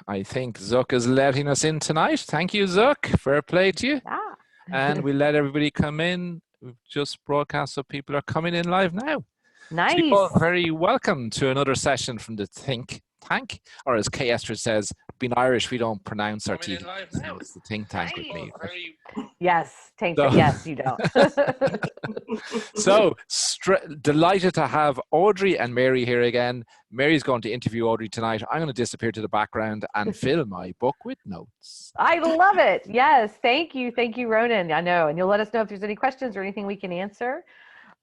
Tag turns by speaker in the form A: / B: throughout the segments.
A: I think Zuck is letting us in tonight. Thank you, Zuck. Fair play to you.
B: Ah.
A: And we let everybody come in. We've just broadcast, so people are coming in live now.
B: Nice.
A: So you're all very welcome to another session from the Think Tank, or as Kay Esther says, being Irish, we don't pronounce our T's. So it's the Think Tank with me.
B: Yes, tank.
A: So,
B: yes, you don't.
A: So delighted to have Audrey and Mary here again. Mary's going to interview Audrey tonight. I'm going to disappear to the background and fill my book with notes.
B: I love it. Yes, thank you, Ronan. I know, and you'll let us know if there's any questions or anything we can answer.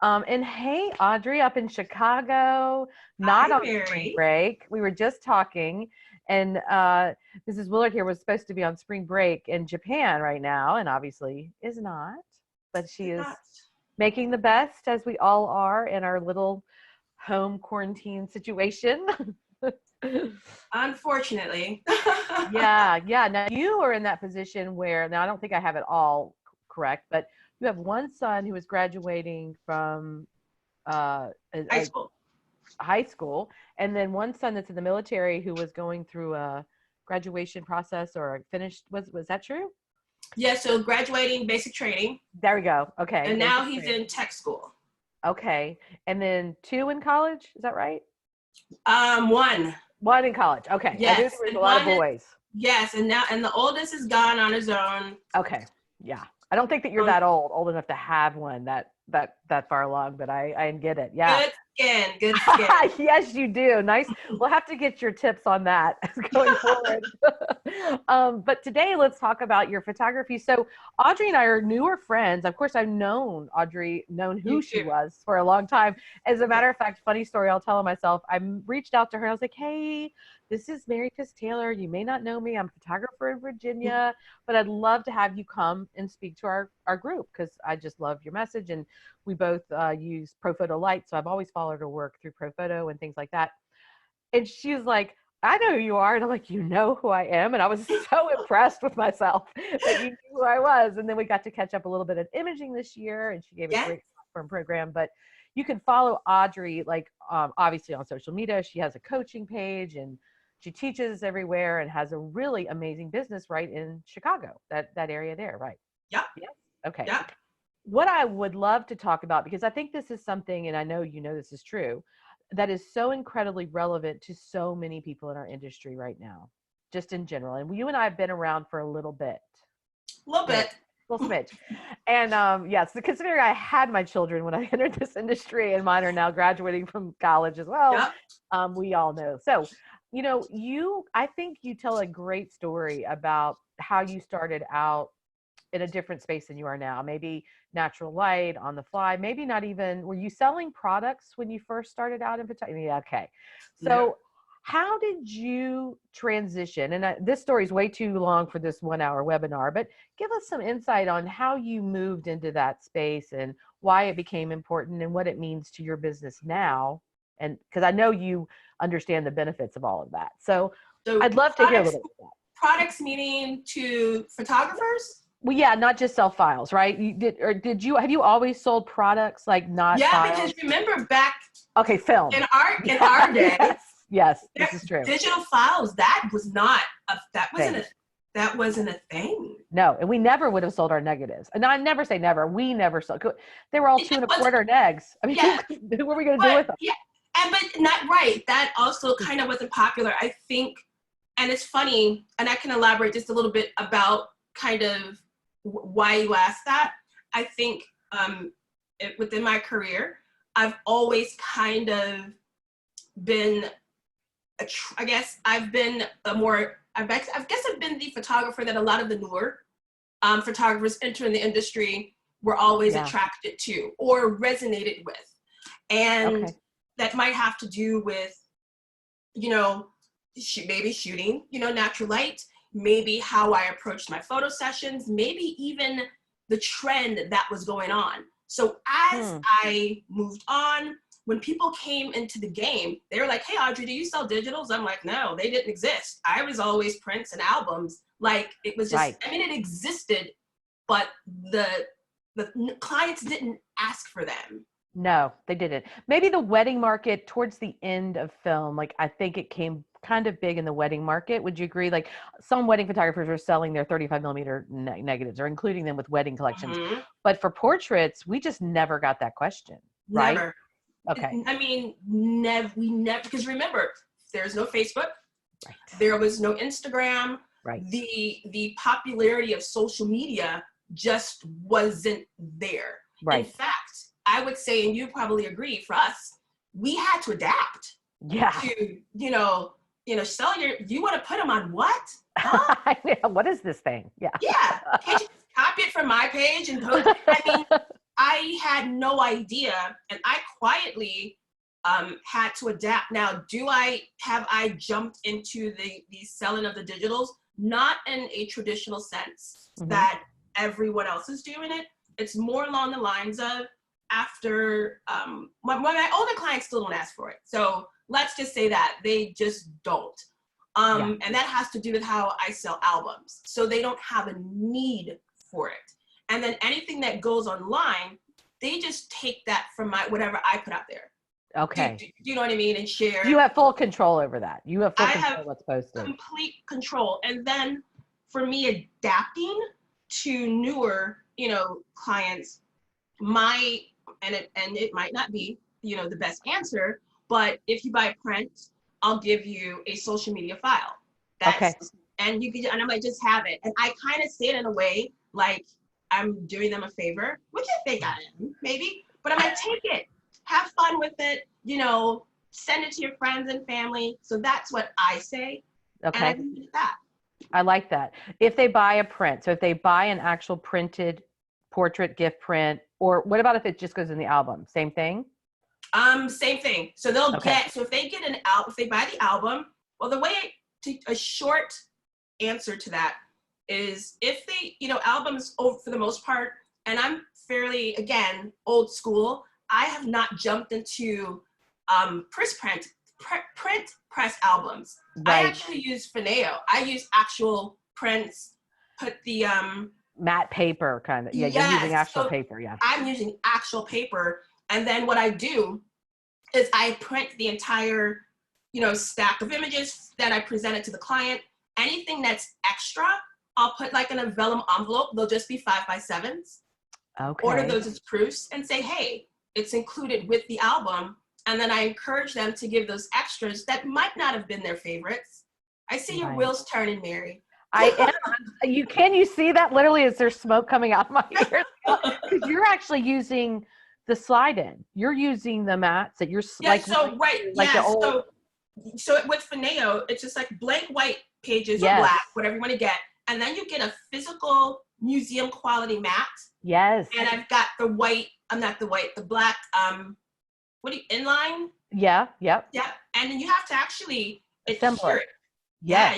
B: And hey, Audrey, up in Chicago, not on spring break. We were just talking, and Mrs. Woulard here was supposed to be on spring break in Japan right now, and obviously is not. But she is making the best, as we all are, in our little home quarantine situation.
C: Unfortunately.
B: Yeah. Now you are in that position where, now I don't think I have it all correct, but you have one son who is graduating from high school, and then one son that's in the military who was going through a graduation process or finished. Was that true?
C: Yeah, so graduating basic training.
B: There we go. Okay.
C: And now he's in tech school.
B: Okay. And then 2 in college, is that right?
C: One.
B: 1 in college. Okay.
C: Yes.
B: I knew there was a lot of boys.
C: Yes, and the oldest is gone on his own.
B: Okay. Yeah. I don't think that you're that old enough to have one that far along, but I get it. Yeah.
C: Good skin.
B: Yes, you do. Nice. We'll have to get your tips on that going forward. But today, let's talk about your photography. So Audrey and I are newer friends. Of course, I've known Audrey, who she was for a long time. As a matter of fact, funny story, I'll tell myself, I reached out to her. I was like, hey, this is Mary Fisk-Taylor. You may not know me. I'm a photographer in Virginia, but I'd love to have you come and speak to our group, because I just love your message. And we both use ProPhoto Lite, so I've always followed her work through ProPhoto and things like that. And she's like, I know who you are. And I'm like, you know who I am? And I was so impressed with myself that you knew who I was. And then we got to catch up a little bit at imaging this year, and she gave a great program. But you can follow Audrey, obviously on social media. She has a coaching page, and she teaches everywhere and has a really amazing business right in Chicago, that area there, right?
C: Yep.
B: Okay.
C: Yep.
B: What I would love to talk about, because I think this is something, and I know you know this is true, that is so incredibly relevant to so many people in our industry right now, just in general. And you and I have been around for a little bit.
C: A little
B: smidge. And yes, considering I had my children when I entered this industry, and mine are now graduating from college as well, we all know. So, I think you tell a great story about how you started out in a different space than you are now. Maybe natural light, on the fly, maybe not even, were you selling products when you first started out in photography? Yeah, okay. So how did you transition? And this story is way too long for this 1-hour webinar, but give us some insight on how you moved into that space and why it became important and what it means to your business now. And because I know you understand the benefits of all of that. So I'd love to hear a little bit of that.
C: Products meaning to photographers?
B: Well, yeah, not just sell files, right? Have you always sold products, like not files?
C: Because remember back
B: film.
C: In our day.
B: Yes, this is true.
C: Digital files, that wasn't a thing.
B: No, and we never would have sold our negatives. And I never say never. We never sold. They were all 2 1/4 negs. I mean, who were we going to do with them?
C: Yeah, but not right. That also kind of wasn't popular, I think. And it's funny, and I can elaborate just a little bit about kind of why you asked that. I think within my career, I've always kind of been, I've been the photographer that a lot of the newer photographers entering the industry were always attracted to or resonated with. And that might have to do with, maybe shooting, natural light, maybe how I approached my photo sessions, maybe even the trend that was going on. So as I moved on, when people came into the game, they were like, hey, Audrey, do you sell digitals? I'm like, no, they didn't exist. I was always prints and albums. Like, it was just, it existed, but the clients didn't ask for them.
B: No, they didn't. Maybe the wedding market towards the end of film, I think it came kind of big in the wedding market. Would you agree? Like some wedding photographers are selling their 35 millimeter negatives or including them with wedding collections.
C: Mm-hmm.
B: But for portraits, we just never got that question, right?
C: Never.
B: Okay.
C: I mean, we never, because remember, there's no Facebook.
B: Right.
C: There was no Instagram.
B: Right.
C: The popularity of social media just wasn't there.
B: Right.
C: In fact, I would say, and you probably agree, for us, we had to adapt.
B: Yeah.
C: To, sell you want to put them on what? Huh?
B: What is this thing? Yeah.
C: Yeah. Can't you just copy it from my page and post? I mean, I had no idea, and I quietly had to adapt. Now, have I jumped into the selling of the digitals? Not in a traditional sense that everyone else is doing it. It's more along the lines of after my older clients still don't ask for it. So let's just say that they just don't. And that has to do with how I sell albums. So they don't have a need for it. And then anything that goes online, they just take that from whatever I put out there.
B: Okay.
C: Do you know what I mean? And share.
B: You have full control over that. You have full control of what's posted.
C: Complete control. And then for me adapting to newer, clients, and it might not be, the best answer, but if you buy print, I'll give you a social media file.
B: Okay.
C: And and I might just have it. And I kind of say it in a way like I'm doing them a favor, which I think I am, maybe, but I'm like, take it, have fun with it, send it to your friends and family. So that's what I say.
B: Okay.
C: And I leave it at that.
B: I like that. If they buy a print, so if they buy an actual printed portrait gift print, or what about if it just goes in the album? Same thing?
C: Same thing. So they'll so if they get if they buy the album, well, a short answer to that is if they, albums for the most part, and I'm fairly, again, old school, I have not jumped into print press albums.
B: Right.
C: I actually use Fineo. I use actual prints, put the
B: matte paper kind of. Yeah,
C: yes,
B: you're using actual paper, yeah.
C: I'm using actual paper. And then what I do is I print the entire, stack of images that I presented to the client. Anything that's extra, I'll put like in a vellum envelope. They'll just be 5x7s.
B: Okay.
C: Order those as proofs and say, hey, it's included with the album. And then I encourage them to give those extras that might not have been their favorites. I see your wheels turning, Mary.
B: I am. Can you see that? Literally, is there smoke coming out of my ears? Because you're actually using the slide-in. You're using the mats that you're
C: so with Fineo, it's just like blank white pages or black, whatever you want to get, and then you get a physical museum quality mat.
B: Yes.
C: And I've got the black. What do you inline?
B: Yeah. Yep.
C: Yeah. And then you have to actually
B: assemble it.
C: Yeah.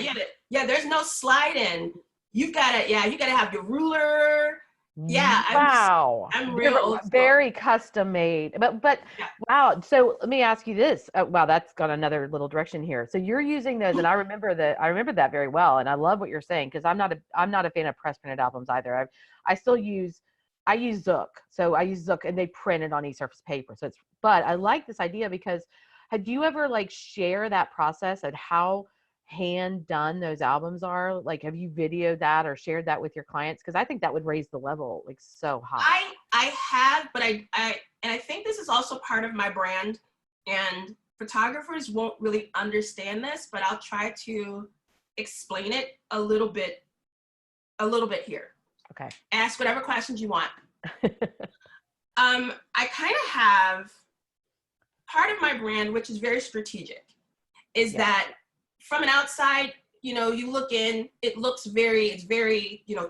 C: Yeah. There's no slide in. You gotta have your ruler. Yeah.
B: Wow.
C: I'm real old school.
B: Very custom made. But wow. So let me ask you this. Wow, that's got another little direction here. So you're using those, and I remember that very well. And I love what you're saying, because I'm not a fan of press printed albums either. I use Zook. So I use Zook, and they print it on e-surface paper. But I like this idea, because had you ever share that process of how hand done those albums are? Like, have you videoed that or shared that with your clients? Because I think that would raise the level so high.
C: I have, but I think this is also part of my brand, and photographers won't really understand this, but I'll try to explain it a little bit here. Okay. Ask whatever questions you want. I kind of have part of my brand, which is very strategic, is that from an outside, you look in, it's very,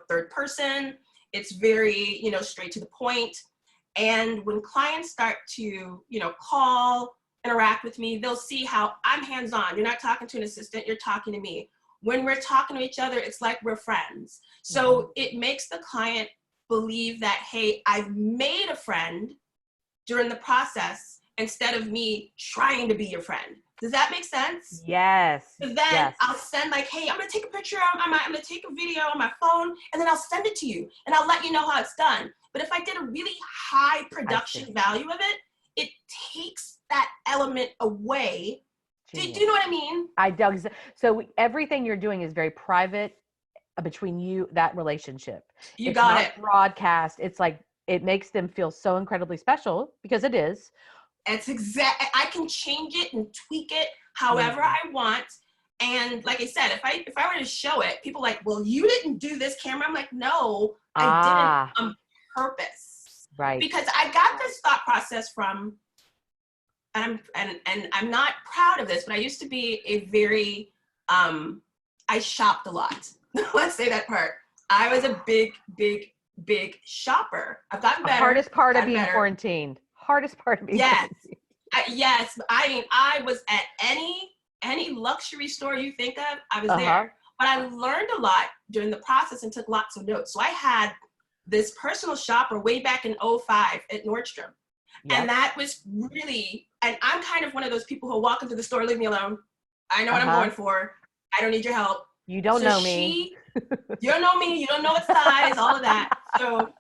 C: third person. It's very, straight to the point. And when clients start to, call, interact with me, they'll see how I'm hands-on. You're not talking to an assistant, you're talking to me. When we're talking to each other, it's like we're friends. So it makes the client believe that, hey, I've made a friend during the process instead of me trying to be your friend. Does that make sense?
B: Yes.
C: So then I'll send hey, I'm gonna take a picture, I'm gonna take a video on my phone, and then I'll send it to you, and I'll let you know how it's done. But if I did a really high production value of it, it takes that element away Do you know what I mean?
B: I do. So everything you're doing is very private between you, that relationship.
C: You
B: It's
C: got
B: not
C: it.
B: broadcast. It's like, it makes them feel so incredibly special because it is.
C: It's I can change it and tweak it however I want. And like I said, if I were to show it, people are like, well, you didn't do this, camera. I'm like, no, I didn't on purpose.
B: Right.
C: Because I got this thought process from, and I'm not proud of this, but I used to be a very, I shopped a lot. Let's say that part. I was a big shopper. I've gotten better.
B: Hardest part of being quarantined. Hardest part of being quarantined.
C: Yes. I mean, I was at any luxury store you think of, I was there. But I learned a lot during the process and took lots of notes. So I had this personal shopper way back in 2005 at Nordstrom. Yep. And that was really, and I'm kind of one of those people who walk into the store, leave me alone. I know what I'm going for. I don't need your help.
B: You don't know me.
C: You don't know me. You don't know what size, all of that. So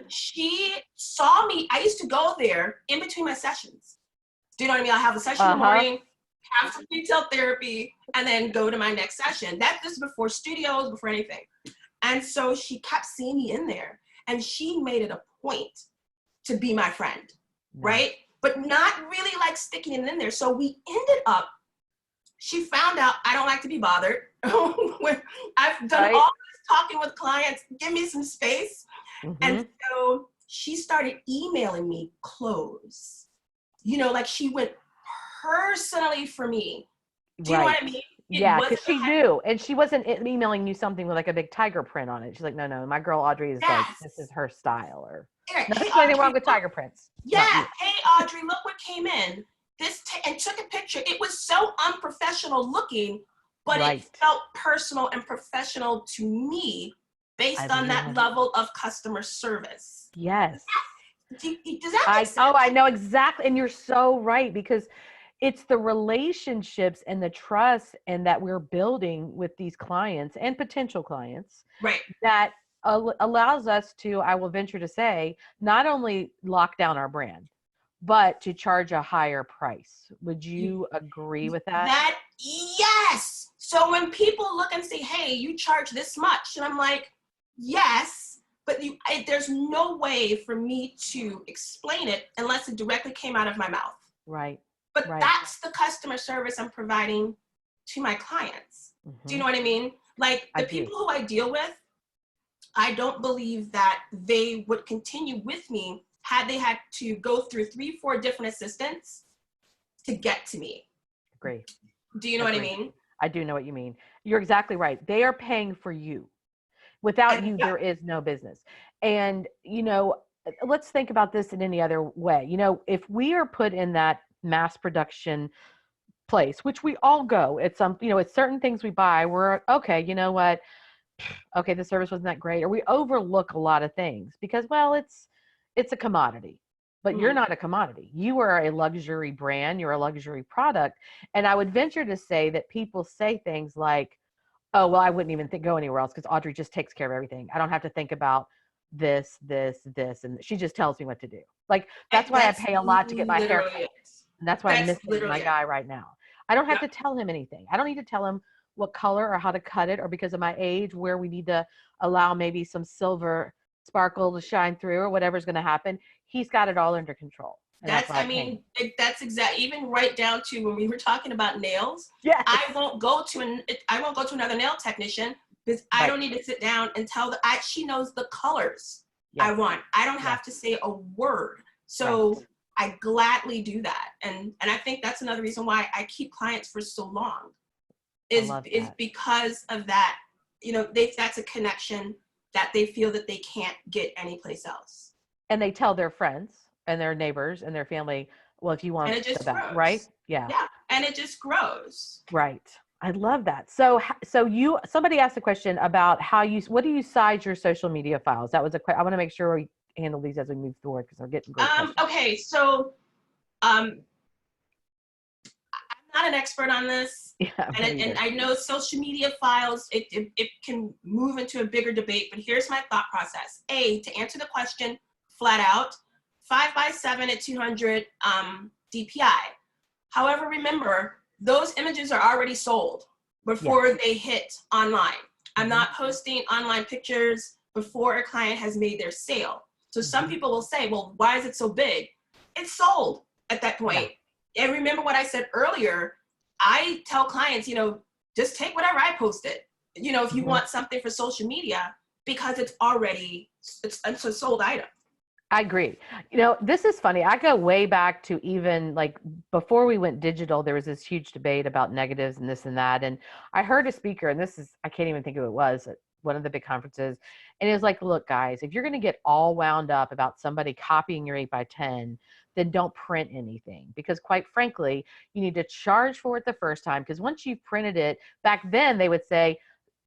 C: she saw me. I used to go there in between my sessions. Do you know what I mean? I have a session in the morning, have some retail therapy, and then go to my next session. This is before studios, before anything. And so she kept seeing me in there, and she made it a point to be my friend, right? But not really like sticking it in there. So we ended up, she found out I don't like to be bothered. I've done all this talking with clients, give me some space. And so she started emailing me clothes. You know, like she went personally for me. Do you know what I mean?
B: Because she knew, and she wasn't emailing you something with like a big tiger print on it. She's like, no, my girl Audrey is like, this is her style, or nothing wrong with tiger prints.
C: Yeah, hey Audrey, look what came in. And took a picture. It was so unprofessional looking, but it felt personal and professional to me based on that level of customer service.
B: Yes.
C: Does that make sense?
B: Oh, I know exactly. And you're so right, because it's the relationships and the trust and that we're building with these clients and potential clients that allows us to, I will venture to say, not only lock down our brand, but to charge a higher price. Would you agree with that?
C: Yes. So when people look and say, hey, you charge this much, and I'm like, yes, but there's no way for me to explain it unless it directly came out of my mouth.
B: Right.
C: But that's the customer service I'm providing to my clients. Do you know what I mean? Like the people who I deal with, I don't believe that they would continue with me had they had to go through 3-4 different assistants to get to me.
B: Agree.
C: Do you know what I mean?
B: I do know what you mean. You're exactly right. They are paying for you. Without you, there is no business. And, you know, let's think about this in any other way. You know, if we are put in that mass production place, which we all go, it's it's certain things we buy, we're okay, you know what? Okay, the service wasn't that great. Or we overlook a lot of things because, well, it's a commodity, but you're not a commodity. You are a luxury brand. You're a luxury product. And I would venture to say that people say things like, oh, well, I wouldn't even go anywhere else because Audrey just takes care of everything. I don't have to think about this, and she just tells me what to do. Like, that's why I pay a lot to get my hair cut. And that's why I'm missing my guy right now. I don't have to tell him anything. I don't need to tell him what color or how to cut it, or because of my age, where we need to allow maybe some silver sparkle to shine through or whatever's going to happen. He's got it all under control.
C: That's exactly, even right down to when we were talking about nails. Yes. I won't go to another nail technician because I don't need to sit down and tell she knows the colors I want. I don't have to say a word. So I gladly do that. And I think that's another reason why I keep clients for so long is because of that. You know, that's a connection that they feel that they can't get anyplace else.
B: And they tell their friends and their neighbors and their family, well, if you want,
C: and it just grows.
B: Right? Yeah.
C: And it just grows.
B: Right. I love that. So somebody asked a question about what do you size your social media files? That was I want to make sure we handle these as we move forward because they're getting great questions.
C: Okay. So, I'm not an expert on this. Yeah, and I know social media files, it can move into a bigger debate, but here's my thought process. To answer the question flat out, 5x7 at 200 DPI. However, remember, those images are already sold before they hit online. I'm not posting online pictures before a client has made their sale. So some people will say, well, why is it so big? It's sold at that point. And remember what I said earlier, I tell clients, you know, just take whatever I posted, you know, if you want something for social media, because it's a sold item.
B: I agree. You know, this is funny. I go way back to even like before we went digital, there was this huge debate about negatives and this and that. And I heard a speaker, and this is, I can't even think who it was at one of the big conferences. And it was like, look, guys, if you're going to get all wound up about somebody copying your 8x10, then don't print anything. Because quite frankly, you need to charge for it the first time. Because once you've printed it, back then they would say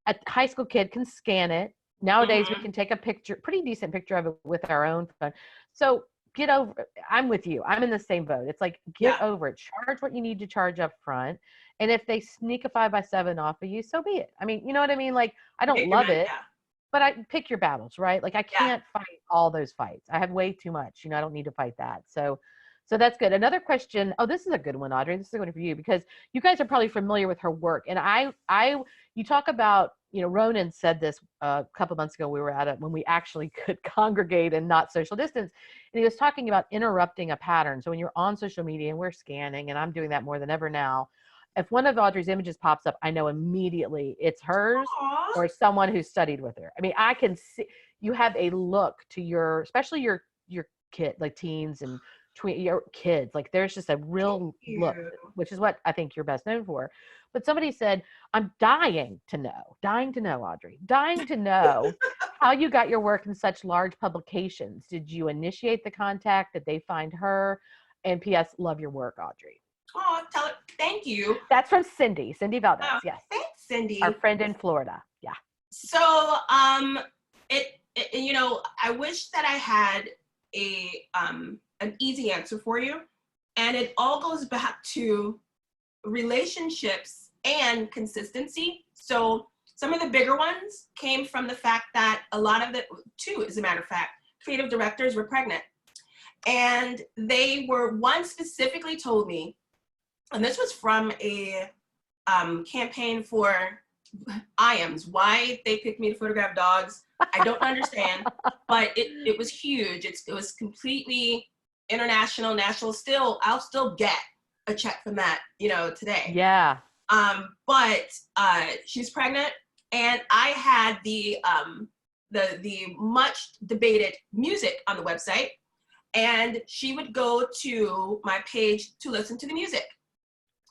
B: a high school kid can scan it. Nowadays, we can take a picture, pretty decent picture of it with our own phone. So get over it. I'm with you. I'm in the same boat. It's like, get over it. Charge what you need to charge up front. And if they sneak a 5x7 off of you, so be it. I mean, you know what I mean? Like, I don't love it, but I pick your battles, right? Like, I can't fight all those fights. I have way too much. You know, I don't need to fight that. So that's good. Another question. Oh, this is a good one, Audrey. This is a good one for you because you guys are probably familiar with her work. And you talk about, you know, Ronan said this a couple months ago. We were at it when we actually could congregate and not social distance. And he was talking about interrupting a pattern. So when you're on social media and we're scanning, and I'm doing that more than ever now, if one of Audrey's images pops up, I know immediately it's hers or someone who studied with her. I mean, I can see you have a look to your, especially your kid, like teens and your kids. Like there's just a real look, which is what I think you're best known for. But somebody said, I'm dying to know, Audrey, dying to know how you got your work in such large publications. Did you initiate the contact? Did they find her? And P.S. Love your work, Audrey.
C: Oh, tell it. Thank you.
B: That's from Cindy Valdez. Yes.
C: Thanks, Cindy.
B: Our friend in Florida. Yeah.
C: So, you know, I wish that I had an easy answer for you. And it all goes back to relationships and consistency. So some of the bigger ones came from the fact that a lot of two, as a matter of fact, creative directors were pregnant. And one specifically told me, and this was from a campaign for IAMS, why they picked me to photograph dogs. I don't understand, but it was huge. It was completely international, national. I'll still get a check from that, you know, today.
B: Yeah.
C: But she's pregnant, and I had the much debated music on the website, and she would go to my page to listen to the music.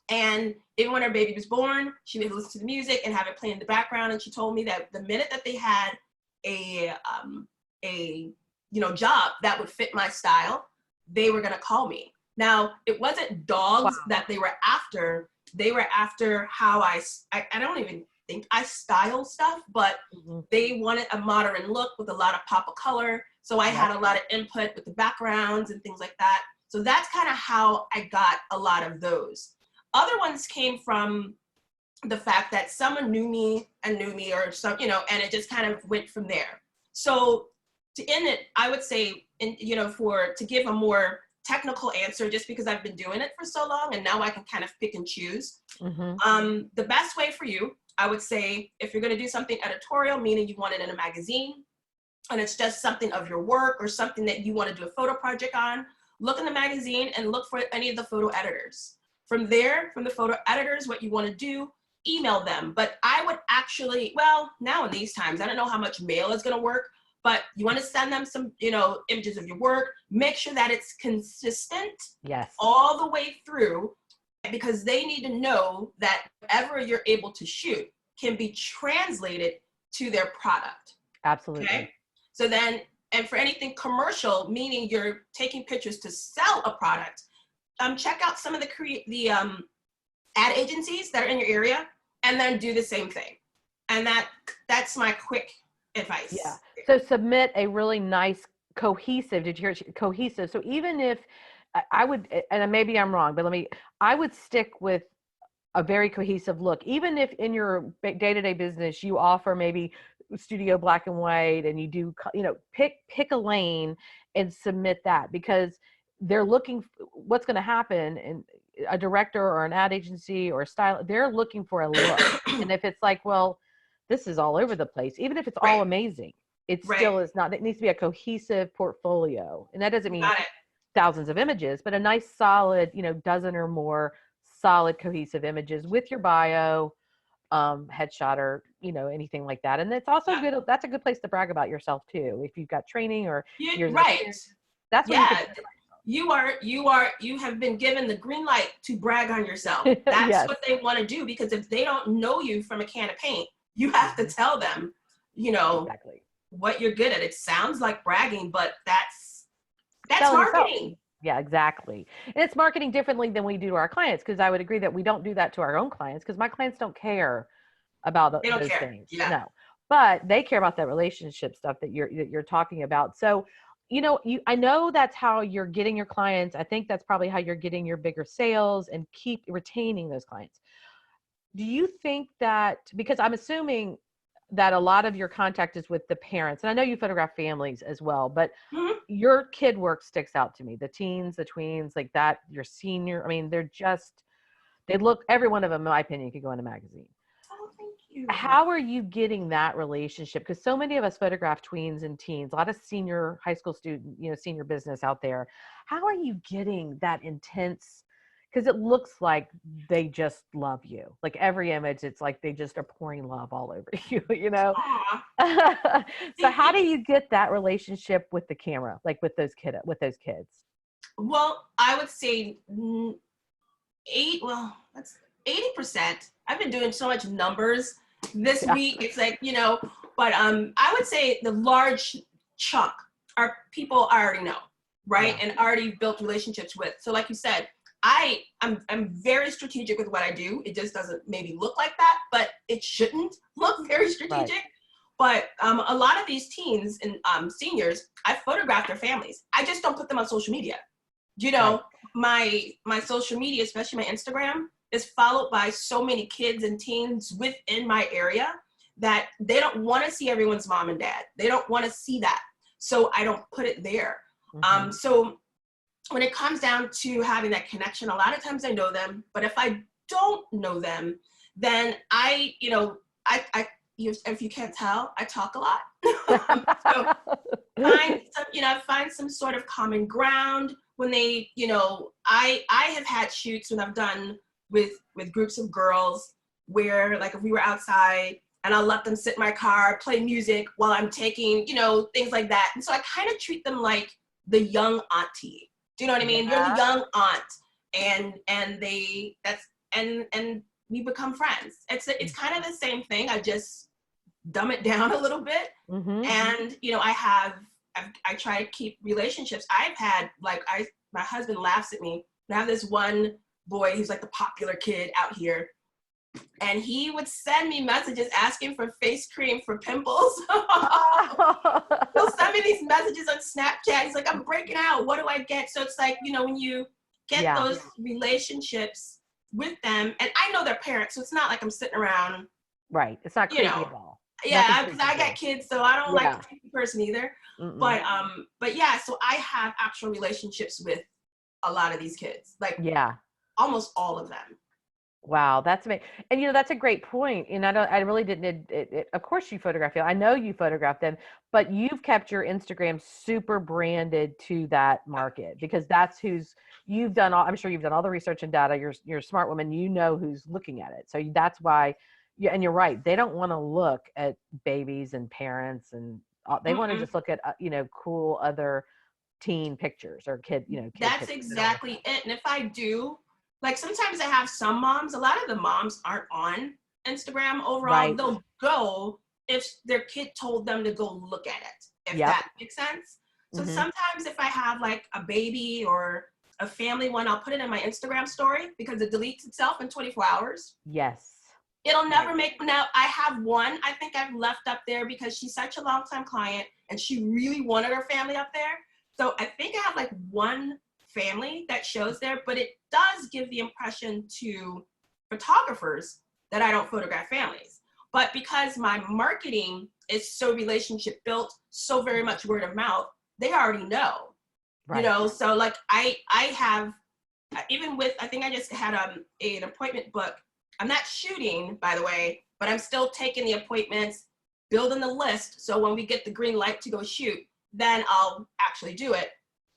C: And even when her baby was born, she would listen to the music and have it play in the background. And she told me that the minute that they had a job that would fit my style, they were gonna call me. Now, it wasn't dogs that they were after. They were after how I don't even think I style stuff, but they wanted a modern look with a lot of pop of color. So I had a lot of input with the backgrounds and things like that. So that's kind of how I got a lot of those. Other ones came from the fact that someone knew me or some, you know, and it just kind of went from there. So to end it, I would say, to give a more technical answer, just because I've been doing it for so long and now I can kind of pick and choose. The best way for you, I would say, if you're going to do something editorial, meaning you want it in a magazine, and it's just something of your work or something that you want to do a photo project on, look in the magazine and look for any of the photo editors. From there, from the photo editors, what you want to do, email them. But I would actually, now in these times, I don't know how much mail is going to work, but you want to send them some, images of your work. Make sure that it's consistent all the way through, because they need to know that whatever you're able to shoot can be translated to their product.
B: Absolutely.
C: Okay? So then, and for anything commercial, meaning you're taking pictures to sell a product, check out some of the ad agencies that are in your area, and then do the same thing. And that's my quick advice.
B: Yeah. So submit a really nice cohesive. Did you hear it? Cohesive? So even if I would, and maybe I'm wrong, but I would stick with a very cohesive look. Even if in your day-to-day business you offer maybe studio black and white, and you do, pick a lane and submit that, because they're looking. What's going to happen, and a director or an ad agency or a style, they're looking for a look. And if it's like, well, this is all over the place, even if it's all amazing, it still is not. It needs to be a cohesive portfolio. And that doesn't mean thousands of images, but a nice solid, dozen or more solid cohesive images with your bio, headshot, or anything like that. And it's also good. That's a good place to brag about yourself too. If you've got training or years of experience, that's what
C: you have been given the green light to brag on yourself. That's what they want to do, because if they don't know you from a can of paint, you have to tell them,
B: exactly
C: what you're good at. It sounds like bragging, but that's marketing.
B: Yeah, exactly. And it's marketing differently than we do to our clients, because I would agree that we don't do that to our own clients, because my clients don't care about those things. No, but they care about that relationship stuff that you're talking about. So, I know that's how you're getting your clients. I think that's probably how you're getting your bigger sales and keep retaining those clients. Do you think that, because I'm assuming that a lot of your contact is with the parents, and I know you photograph families as well, but your kid work sticks out to me. The teens, the tweens, like that, your senior, I mean, every one of them, in my opinion, could go in a magazine.
C: Oh, thank you.
B: How are you getting that relationship? Because so many of us photograph tweens and teens, a lot of senior high school student, senior business out there. How are you getting that intense? Because it looks like they just love you. Like every image, it's like they just are pouring love all over you, So how do you get that relationship with the camera, like with those kids?
C: Well, I would say that's 80%. I've been doing so much numbers this week. It's like, but I would say the large chunk are people I already know, right? And already built relationships with. So like you said, I'm very strategic with what I do. It just doesn't maybe look like that, but it shouldn't look very strategic. But a lot of these teens and seniors, I photograph their families. I just don't put them on social media. My social media, especially my Instagram, is followed by so many kids and teens within my area that they don't want to see everyone's mom and dad. They don't want to see that. So I don't put it there. So when it comes down to having that connection, a lot of times I know them, but if I don't know them, then if you can't tell, I talk a lot. So find some sort of common ground when they, I have had shoots when I've done with groups of girls where, like, if we were outside and I'll let them sit in my car, play music while I'm taking, things like that. And so I kind of treat them like the young auntie. Do you know what I mean? You're the young aunt, and we become friends. It's kind of the same thing. I just dumb it down a little bit. And I try to keep relationships. I've had, like, my husband laughs at me. I have this one boy who's like the popular kid out here, and he would send me messages asking for face cream for pimples. He'll send me these messages on Snapchat. He's like, I'm breaking out. What do I get? So it's like, when you get those relationships with them, and I know their parents, so it's not like I'm sitting around.
B: Right. It's not creepy at all.
C: Yeah, because I got kids, so I don't like a creepy person either. But yeah, so I have actual relationships with a lot of these kids, like almost all of them.
B: Wow, that's amazing. And that's a great point. And I really didn't. Of course, you photograph them. I know you photograph them, but you've kept your Instagram super branded to that market, because that's you've done all. I'm sure you've done all the research and data. You're a smart woman. You know who's looking at it. So that's why. Yeah, and you're right. They don't want to look at babies and parents, and they want to just look at cool other teen pictures or kid.
C: That's
B: pictures.
C: exactly it. And if I do. Like, sometimes I have some moms, a lot of the moms aren't on Instagram overall.
B: Right.
C: They'll go if their kid told them to go look at it, if that makes sense. So sometimes if I have like a baby or a family one, I'll put it in my Instagram story because it deletes itself in 24 hours.
B: Yes.
C: It'll never now I have one I think I've left up there because she's such a long-time client and she really wanted her family up there. So I think I have like one family that shows there, but it does give the impression to photographers that I don't photograph families. But because my marketing is so relationship built, so very much word of mouth, they already know. So like I have even with, I think I just had an appointment book. I'm not shooting, by the way, but I'm still taking the appointments, building the list. So when we get the green light to go shoot, then I'll actually do it.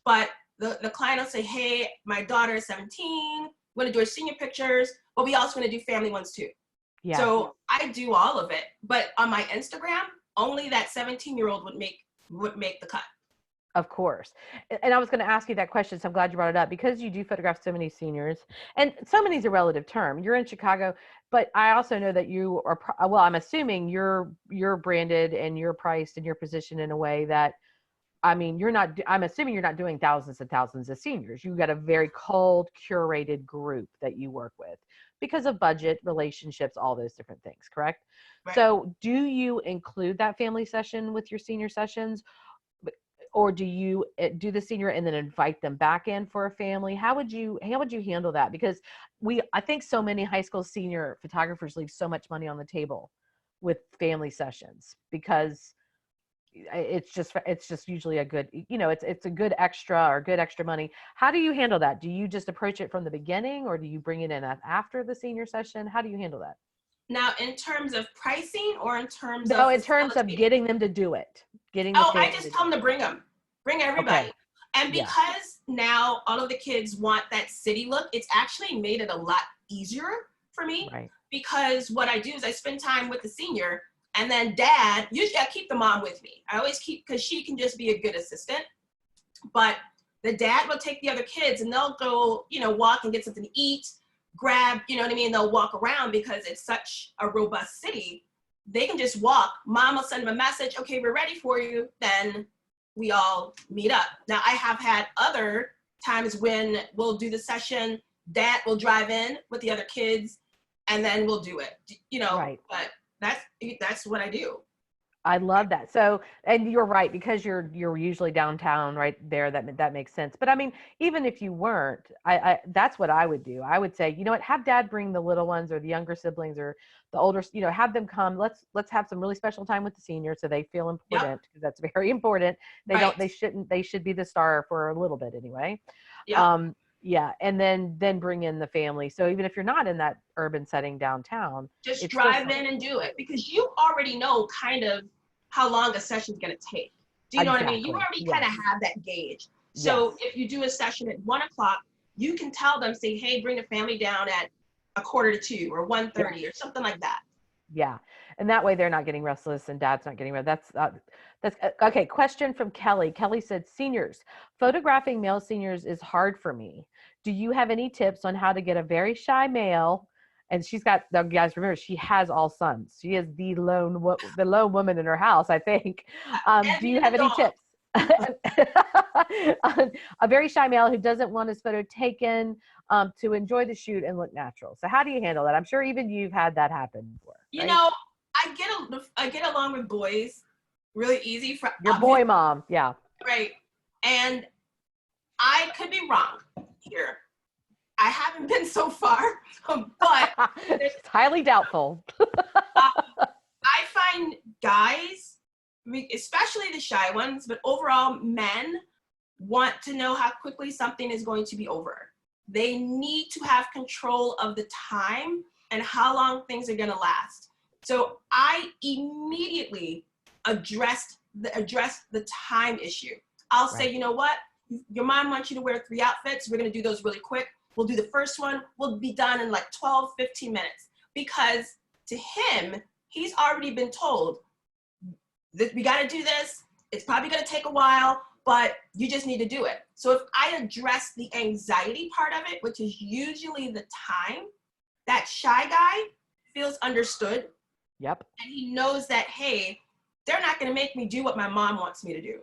C: But the client will say, hey, my daughter is 17, we're gonna do her senior pictures, but we also gonna do family ones too.
B: Yeah.
C: So I do all of it. But on my Instagram, only that 17-year-old would make the cut.
B: Of course. And I was going to ask you that question, so I'm glad you brought it up, because you do photograph so many seniors, and so many is a relative term. You're in Chicago, but I also know that you are, well, I'm assuming you're branded and you're priced and you're positioned in a way that, I mean, I'm assuming you're not doing thousands and thousands of seniors. You've got a very cold, curated group that you work with because of budget, relationships, all those different things, correct?
C: Right.
B: So do you include that family session with your senior sessions? Or do you do the senior and then invite them back in for a family? How would you handle that? Because I think so many high school senior photographers leave so much money on the table with family sessions, because it's just usually a good, it's a good extra or good extra money. How do you handle that? Do you just approach it from the beginning, or do you bring it in after the senior session? How do you handle that?
C: Now, in terms of pricing, or in terms
B: No,
C: of
B: in terms of getting them to do it,
C: I just tell them to bring everybody.
B: Okay.
C: And because now all of the kids want that city look, it's actually made it a lot easier for me.
B: Right.
C: Because what I do is I spend time with the senior, and then dad, usually I keep the mom with me. I always keep, because she can just be a good assistant. But the dad will take the other kids and they'll go, walk and get something to eat, grab, they'll walk around, because it's such a robust city. They can just walk. Mom will send them a message, okay, we're ready for you. Then we all meet up. Now, I have had other times when we'll do the session, dad will drive in with the other kids, and then we'll do it,
B: Right.
C: But that's what I do.
B: I love that. So, and you're right, because you're usually downtown right there. That makes sense. But I mean, even if you weren't, I that's what I would do. I would say, have dad bring the little ones or the younger siblings or the older, have them come. Let's have some really special time with the seniors so they feel important, because that's very important. They should be the star for a little bit anyway.
C: Yeah.
B: Yeah. And then bring in the family. So even if you're not in that urban setting downtown,
C: just drive in and do it, because you already know kind of how long a session's going to take. Do you know what I mean? You already kind of have that gauge. So if you do a session at 1:00, you can tell them, say, hey, bring the family down at 1:45 or 1:30 or something like that.
B: Yeah. And that way they're not getting restless and dad's not getting restless. That's okay. Question from Kelly. Kelly said, seniors, photographing male seniors is hard for me. Do you have any tips on how to get a very shy male? And she's got, guys, remember, she has all sons. She is the lone woman in her house, I think. Do you have any tips? A very shy male who doesn't want his photo taken, to enjoy the shoot and look natural. So how do you handle that? I'm sure even you've had that happen before. Right?
C: I get along with boys really easy.
B: Your boy mom, yeah.
C: Right. And I could be wrong here. I haven't been so far, but
B: it's highly doubtful.
C: I find guys, especially the shy ones, but overall men, want to know how quickly something is going to be over. They need to have control of the time and how long things are going to last. So I immediately addressed the time issue. I'll say, you know what? Your mom wants you to wear 3 outfits. We're going to do those really quick. We'll do the first one. We'll be done in like 12, 15 minutes. Because to him, he's already been told that we got to do this. It's probably going to take a while, but you just need to do it. So if I address the anxiety part of it, which is usually the time, that shy guy feels understood.
B: Yep.
C: And he knows that, hey, they're not going to make me do what my mom wants me to do.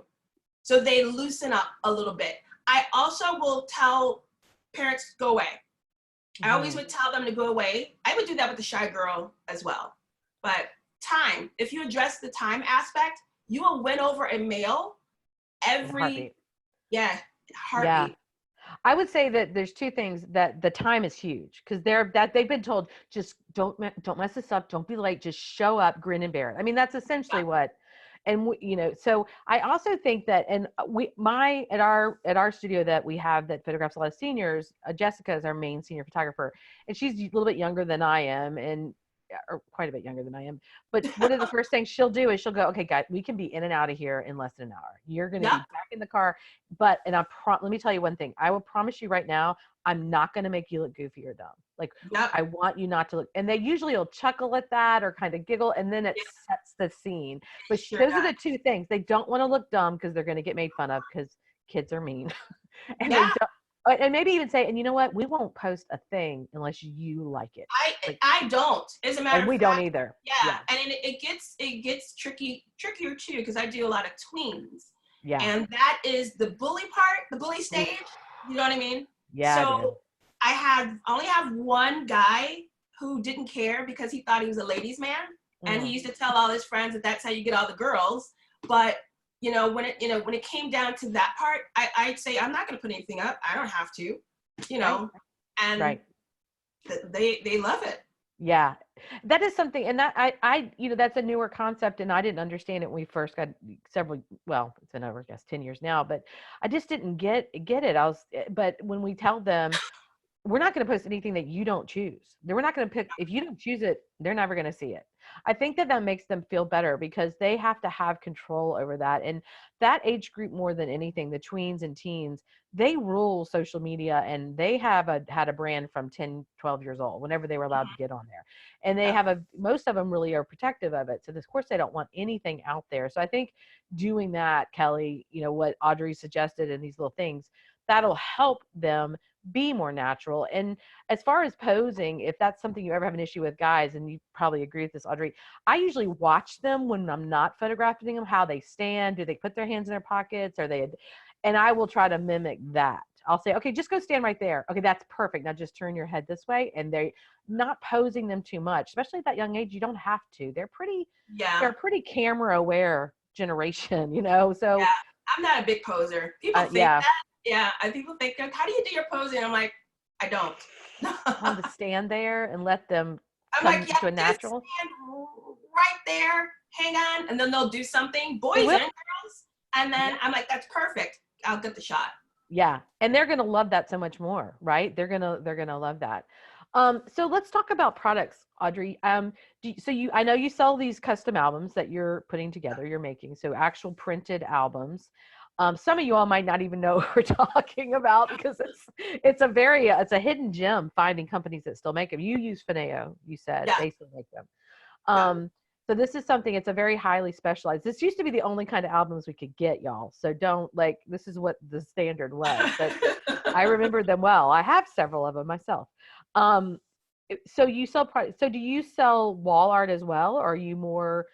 C: So they loosen up a little bit. I also will tell parents, go away. I always would tell them to go away. I would do that with the shy girl as well. But time, if you address the time aspect, you will win over a male heartbeat. Yeah.
B: I would say that there's 2 things. That the time is huge, because they've been told, just don't mess this up, don't be late, just show up, grin and bear it. I mean, that's essentially what, And so I also think that, and at our studio that we have that photographs a lot of seniors, Jessica is our main senior photographer, and she's a little bit younger than I am, or quite a bit younger than I am. But one of the first things she'll do is she'll go, okay, guys, we can be in and out of here in less than an hour. You're going to be back in the car. But, and let me tell you one thing. I will promise you right now, I'm not going to make you look goofy or dumb. Like, I want you not to look. And they usually will chuckle at that or kind of giggle, and then it sets the scene. But those are the two things. They don't want to look dumb because they're going to get made fun of because kids are mean. And they don't. And maybe even say, and you know what? We won't post a thing unless you like it.
C: I don't. As a matter of fact,
B: we don't either.
C: Yeah. And it gets trickier too, because I do a lot of tweens. Yeah. And that is the bully part, the bully stage. You know what I mean?
B: Yeah.
C: So I only have one guy who didn't care because he thought he was a ladies' man, and he used to tell all his friends that that's how you get all the girls. But when it came down to that part, I'd say I'm not going to put anything up. I don't have to, and they love it.
B: Yeah, that is something, and that I that's a newer concept, and I didn't understand it when we first got it's been over, I guess, 10 years now, but I just didn't get it. But when we tell them, we're not going to post anything that you don't choose. We're not going to pick, if you don't choose it, they're never going to see it. I think that makes them feel better because they have to have control over that. And that age group, more than anything, the tweens and teens, they rule social media, and they had a brand from 10, 12 years old, whenever they were allowed to get on there. And they most of them really are protective of it. So of course they don't want anything out there. So I think doing that, Kelly, what Audrey suggested and these little things, that'll help them be more natural. And as far as posing, if that's something you ever have an issue with, guys, and you probably agree with this, Audrey, I usually watch them when I'm not photographing them, how they stand. Do they put their hands in their pockets? And I will try to mimic that. I'll say, okay, just go stand right there. Okay, that's perfect. Now just turn your head this way. And they're not posing them too much, especially at that young age. You don't have to. They're a pretty camera aware generation, So
C: yeah, I'm not a big poser. People think that. Yeah, and people think, how do you do your posing? I'm like, I don't.
B: On to stand there and let them come to a natural.
C: Stand right there, hang on, and then they'll do something, boys and girls, and then I'm like, that's perfect. I'll get the shot.
B: Yeah, and they're gonna love that so much more, right? They're gonna love that. So let's talk about products, Audrey. I know you sell these custom albums that you're putting together, you're making, so actual printed albums. Some of you all might not even know what we're talking about because it's a hidden gem, finding companies that still make them. You use Fineo, you said. They still make them. So this is something, it's a very highly specialized. This used to be the only kind of albums we could get, y'all. So this is what the standard was. But I remember them well. I have several of them myself. So do you sell wall art as well? Or are you more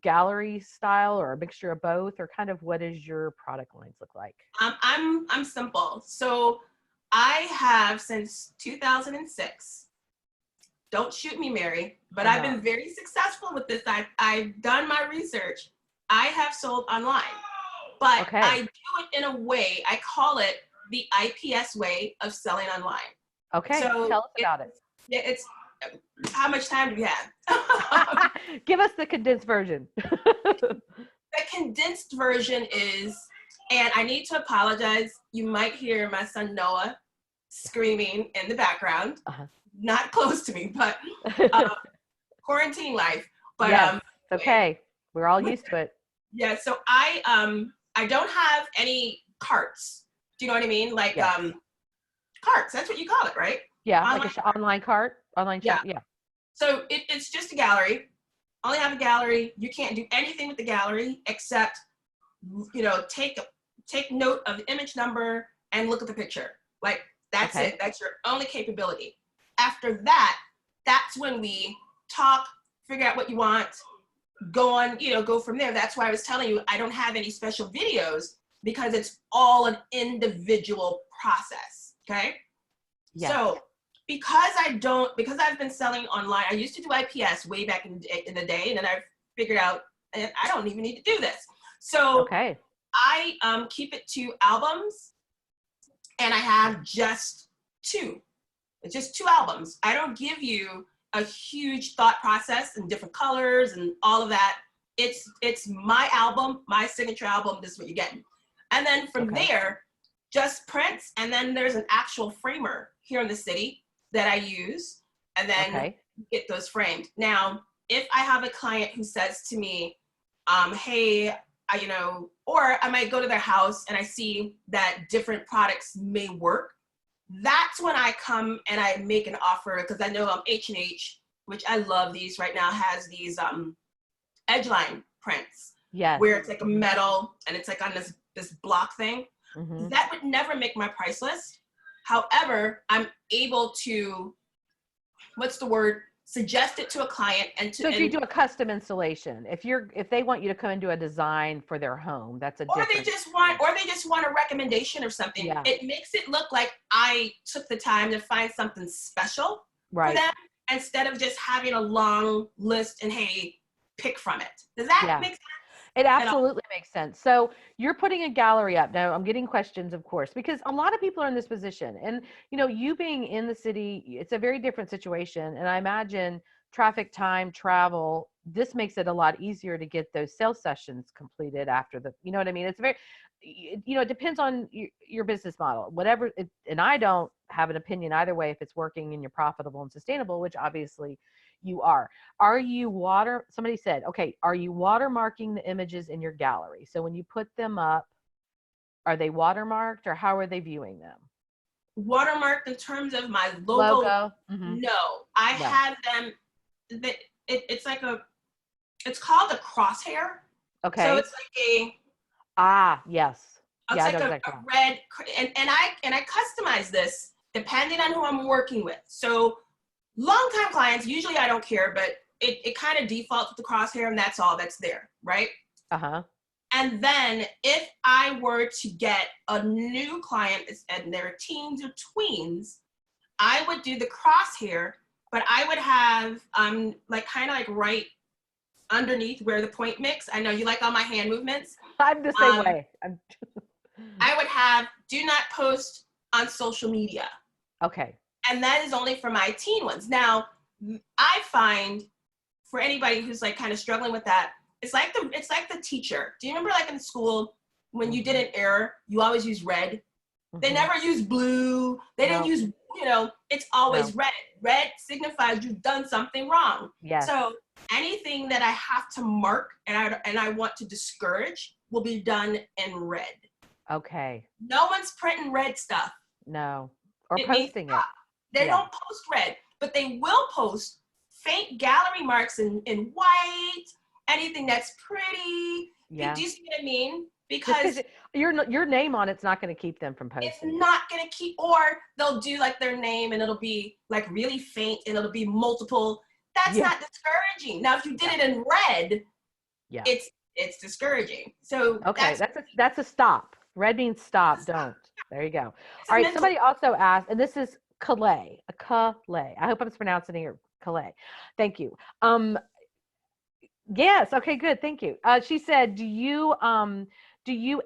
B: gallery style or a mixture of both, or kind of what does your product lines look like?
C: I'm simple. So I have since 2006. Don't shoot me, Mary, but I've been very successful with this. I've done my research. I have sold online, but I do it in a way, I call it the IPS way of selling online.
B: Okay, so tell us about it.
C: It's how much time do we have?
B: Give us the condensed version.
C: The condensed version is, and I need to apologize, you might hear my son Noah screaming in the background. Not close to me, but quarantine life. But
B: yes, okay, we're all used to it.
C: Yeah, so I don't have any carts. Do you know what I mean? Like carts, that's what you call it, right?
B: Yeah, online, like an online cart, online shop. Yeah.
C: So it's just a gallery. Only have a gallery. You can't do anything with the gallery except, take note of the image number and look at the picture. Like that's it. That's your only capability. After that, that's when we talk, figure out what you want, go on, go from there. That's why I was telling you I don't have any special videos because it's all an individual process. Okay. Yeah. So because I've been selling online, I used to do IPS way back in the day, and then I figured out I don't even need to do this. So I keep it to albums, and I have just two. It's just 2 albums. I don't give you a huge thought process and different colors and all of that. it's my album, my signature album. This is what you're getting. And then from there, just prints. And then there's an actual framer here in the city that I use. And then get those framed. Now, if I have a client who says to me, hey, or I might go to their house and I see that different products may work. That's when I come and I make an offer, because I know H&H, which I love these right now, has these edgeline prints.
B: Yes.
C: Where it's like a metal and it's like on this block thing. Mm-hmm. That would never make my price list. However, I'm able to, suggest it to a client
B: so if you do a custom installation, if they want you to come and do a design for their home, that's
C: or they just want a recommendation or something. Yeah. It makes it look like I took the time to find something special for them, instead of just having a long list and hey, pick from it. Does that make sense?
B: It absolutely makes sense. So you're putting a gallery up. Now I'm getting questions, of course, because a lot of people are in this position, and you being in the city, it's a very different situation. And I imagine traffic, time, travel, this makes it a lot easier to get those sales sessions completed after you know what I mean? It's very, it depends on your business model, whatever. And I don't have an opinion either way, if it's working and you're profitable and sustainable, which obviously you are. Somebody said, okay, are you watermarking the images in your gallery? So when you put them up, are they watermarked, or how are they viewing them?
C: Watermarked in terms of my logo?
B: Mm-hmm.
C: No, I have them, it's called a crosshair.
B: Okay.
C: So it's like
B: yes.
C: It's like a red, and I customize this depending on who I'm working with. So long-time clients, usually I don't care, but it kind of defaults with the crosshair, and that's all that's there, right?
B: Uh-huh.
C: And then if I were to get a new client and they're teens or tweens, I would do the crosshair, but I would have right underneath where the point mix. I know you like all my hand movements.
B: I'm the same way.
C: I would have do not post on social media.
B: Okay.
C: And that is only for my teen ones. Now, I find for anybody who's like kind of struggling with that, it's like the teacher. Do you remember like in school when you did an error, you always use red? Mm-hmm. They never use blue. They didn't use, it's always red. Red signifies you've done something wrong.
B: Yes.
C: So anything that I have to mark and I want to discourage will be done in red.
B: Okay.
C: No one's printing red stuff.
B: No. Or posting it.
C: They don't post red, but they will post faint gallery marks in white, anything that's pretty.
B: Yeah.
C: Do you see what I mean? Because
B: your name on it's not going to keep them from posting.
C: It's not going to keep, or they'll do like their name and it'll be like really faint and it'll be multiple. That's not discouraging. Now, if you did it in red, it's discouraging. So
B: okay, that's a stop. Red means stop. Don't. There you go. All right. Somebody also asked, and this is Calais. I hope I'm pronouncing it Calais. Thank you. Yes. Okay. Good. Thank you. She said, do you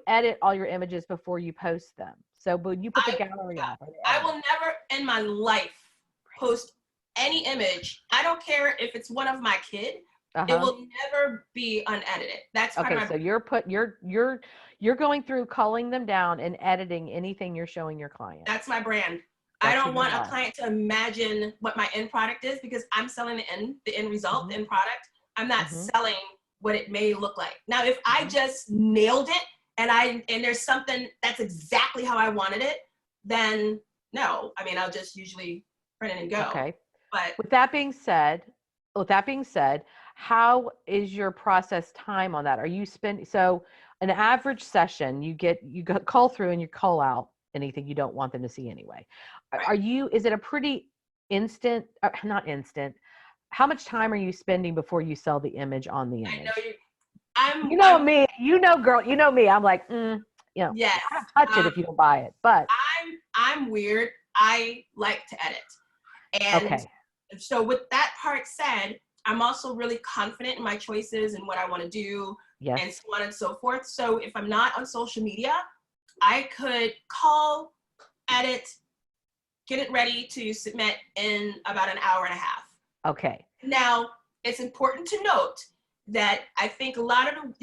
B: edit all your images before you post them? So when you put the gallery up,
C: I will never in my life post any image. I don't care if it's one of my kid. It will never be unedited. That's part of my
B: so you're going through, culling them down and editing anything you're showing your client.
C: That's my brand. I don't want a client to imagine what my end product is, because I'm selling the end result, the end product. I'm not selling what it may look like. Now, if I just nailed it and there's something that's exactly how I wanted it, then no. I mean, I'll just usually print it and go.
B: Okay.
C: But
B: with that being said, how is your process time on that? Are you so an average session, you call through and you call out anything you don't want them to see anyway. Right. Is it a pretty instant, not instant, how much time are you spending before you sell the image on the image?
C: I know
B: me, girl, you know me. I'm like,
C: yes.
B: touch it if you don't buy it, but
C: I'm weird. I like to edit. And so with that part said, I'm also really confident in my choices and what I want to do, and so on and so forth. So if I'm not on social media, I could call, edit, get it ready to submit in about an hour and a half.
B: Okay.
C: Now, it's important to note, that I think a lot of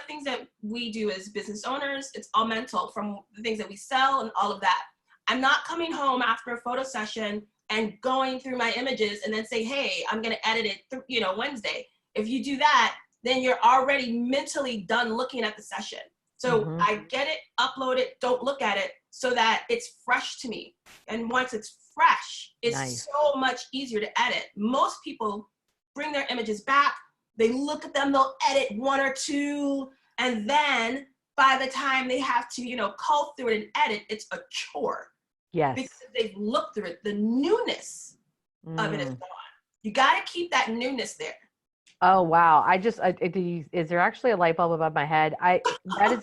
C: things that we do as business owners, it's all mental, from the things that we sell and all of that. I'm not coming home after a photo session and going through my images and then say, hey, I'm going to edit it, Wednesday. If you do that, then you're already mentally done looking at the session. So I get it, upload it, don't look at it, so that it's fresh to me. And once it's fresh, it's so much easier to edit. Most people bring their images back, they look at them, they'll edit one or two, and then by the time they have to, cull through it and edit, it's a chore.
B: Yes.
C: Because they've looked through it. The newness of it is gone. You got to keep that newness there.
B: Oh, wow. Is there actually a light bulb above my head? That is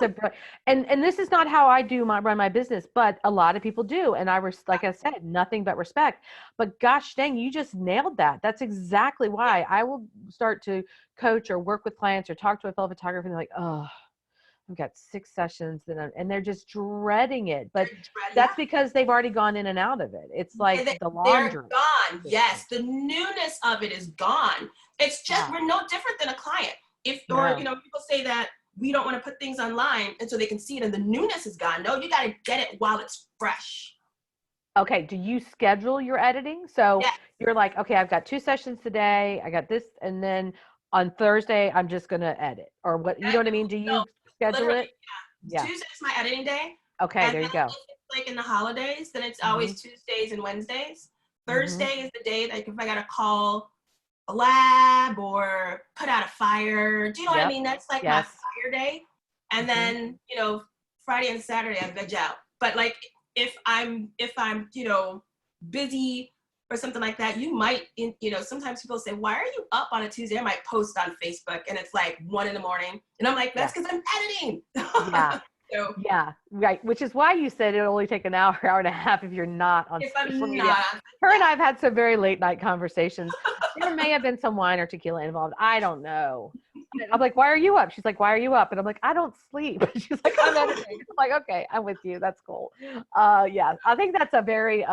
B: and this is not how I run my business, but a lot of people do. And like I said, nothing but respect, but gosh dang, you just nailed that. That's exactly why I will start to coach or work with clients or talk to a fellow photographer and they're like, oh, I've got 6 sessions and they're just dreading it. But that's because they've already gone in and out of it. It's like the laundry.
C: They're gone. Yes. The newness of it is gone. It's just, we're no different than a client. People say that we don't want to put things online and so they can see it and the newness is gone. No, you got to get it while it's fresh.
B: Okay. Do you schedule your editing? So you're like, okay, I've got 2 sessions today. I got this. And then on Thursday, I'm just going to edit or what, you know what I mean? Do you schedule it?
C: Yeah. Tuesday is my editing day.
B: Okay.
C: And
B: there you go.
C: If it's like in the holidays, then it's always Tuesdays and Wednesdays. Thursday is the day that if I got to call a lab or put out a fire, do you know what I mean? That's like my fire day. And then, Friday and Saturday I veg out. But like if I'm busy or something like that, you might, sometimes people say, why are you up on a Tuesday? I might post on Facebook and it's like 1 a.m. And I'm like, that's because I'm editing. So,
B: yeah, right. Which is why you said it'll only take an hour, hour and a half if you're not on social media. Her and I have had some very late night conversations. There may have been some wine or tequila involved. I don't know. I'm like, why are you up? She's like, why are you up? And I'm like, I don't sleep. She's like, I'm editing. I'm like, okay, I'm with you. That's cool. Yeah, I think that's very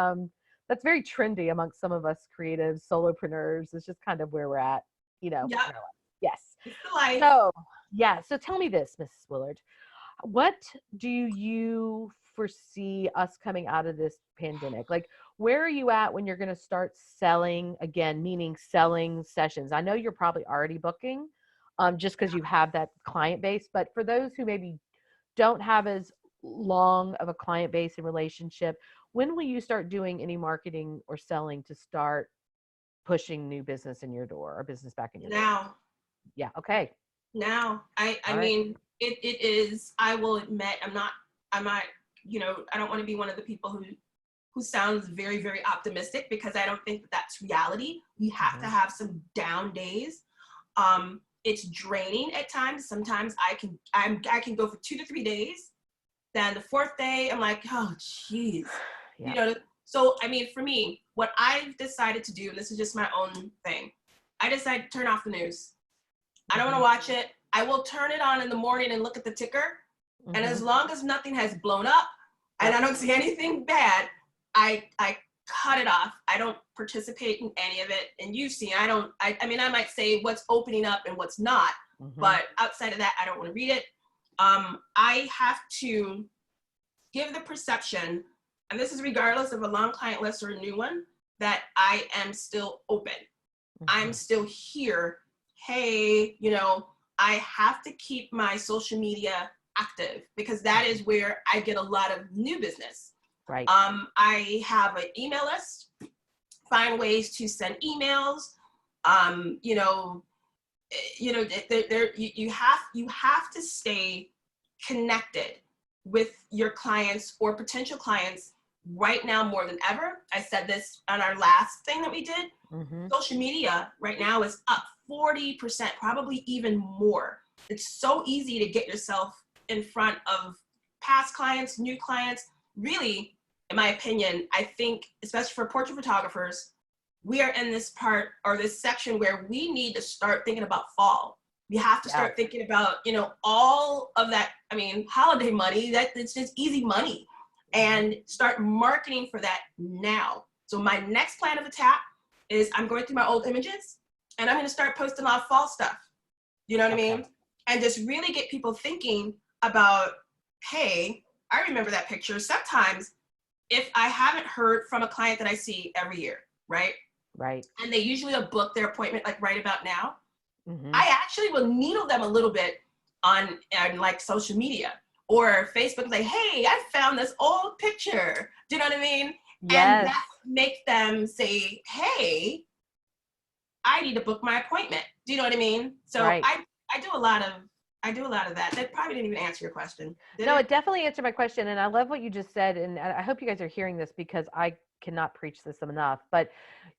B: trendy amongst some of us creatives, solopreneurs. It's just kind of where we're at,
C: Yeah.
B: Yes.
C: Life.
B: So tell me this, Mrs. Woulard. What do you foresee us coming out of this pandemic? Like, where are you at when you're going to start selling again, meaning selling sessions? I know you're probably already booking just because you have that client base. But for those who maybe don't have as long of a client base and relationship, when will you start doing any marketing or selling to start pushing new business in your door or business back in your door?
C: Now.
B: Yeah. Okay.
C: Now. I mean, it is, I will admit, I'm not, I don't want to be one of the people who sounds very, very optimistic, because I don't think that's reality. We have to have some down days. It's draining at times. Sometimes I can go for 2 to 3 days. Then the 4th day, I'm like, oh, geez.
B: Yeah.
C: So, I mean, for me, what I've decided to do, and this is just my own thing, I decided to turn off the news. I don't want to watch it. I will turn it on in the morning and look at the ticker. And as long as nothing has blown up and I don't see anything bad, I cut it off. I don't participate in any of it. And you've seen, I mean, I might say what's opening up and what's not, but outside of that, I don't want to read it. I have to give the perception, and this is regardless of a long client list or a new one, that I am still open. I'm still here. Hey, I have to keep my social media active, because that is where I get a lot of new business.
B: Right.
C: I have an email list, find ways to send emails. You have to stay connected with your clients or potential clients right now more than ever. I said this on our last thing that we did. Social media right now is up 40%, probably even more. It's so easy to get yourself in front of past clients, new clients. Really, in my opinion, I think, especially for portrait photographers, we are in this part or this section where we need to start thinking about fall. We have to start thinking about, all of that. I mean, holiday money, it's just easy money, and start marketing for that now. So my next plan of attack is I'm going through my old images and I'm going to start posting a lot of fall stuff. You know what I mean? And just really get people thinking about, hey, I remember that picture. Sometimes if I haven't heard from a client that I see every year, right?
B: Right.
C: And they usually will book their appointment like right about now. I actually will needle them a little bit on like social media or Facebook, like, hey, I found this old picture. Do you know what I mean?
B: Yes.
C: And that make them say, hey, I need to book my appointment. Do you know what I mean? So
B: Right.
C: I do a lot of that. That probably didn't even answer your question.
B: No, it definitely answered my question. And I love what you just said. And I hope you guys are hearing this because I cannot preach this enough. But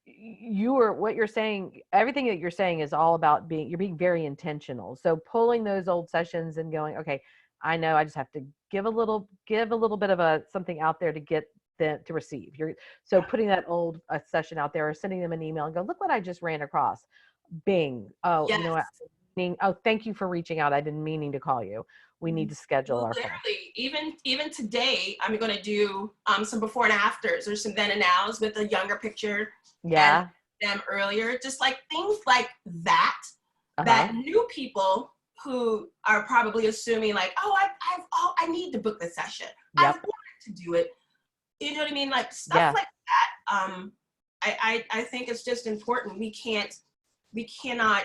B: what you're saying, everything that you're saying is all about you're being very intentional. So pulling those old sessions and going, okay, I know I just have to give a little bit of something out there to get them to receive. So putting that old session out there or sending them an email and go, look what I just ran across. Bing. Oh,
C: Yes.
B: you know what? Oh, thank you for reaching out. I've been meaning to call you. We need to schedule our call.
C: Literally, even today, I'm going to do some before and afters or some then and nows with a younger picture.
B: Yeah.
C: And them earlier, just like things like that, that new people who are probably assuming like, oh, I need to book this session.
B: Yep.
C: I wanted to do it. You know what I mean? Like stuff like that. I think it's just important. We cannot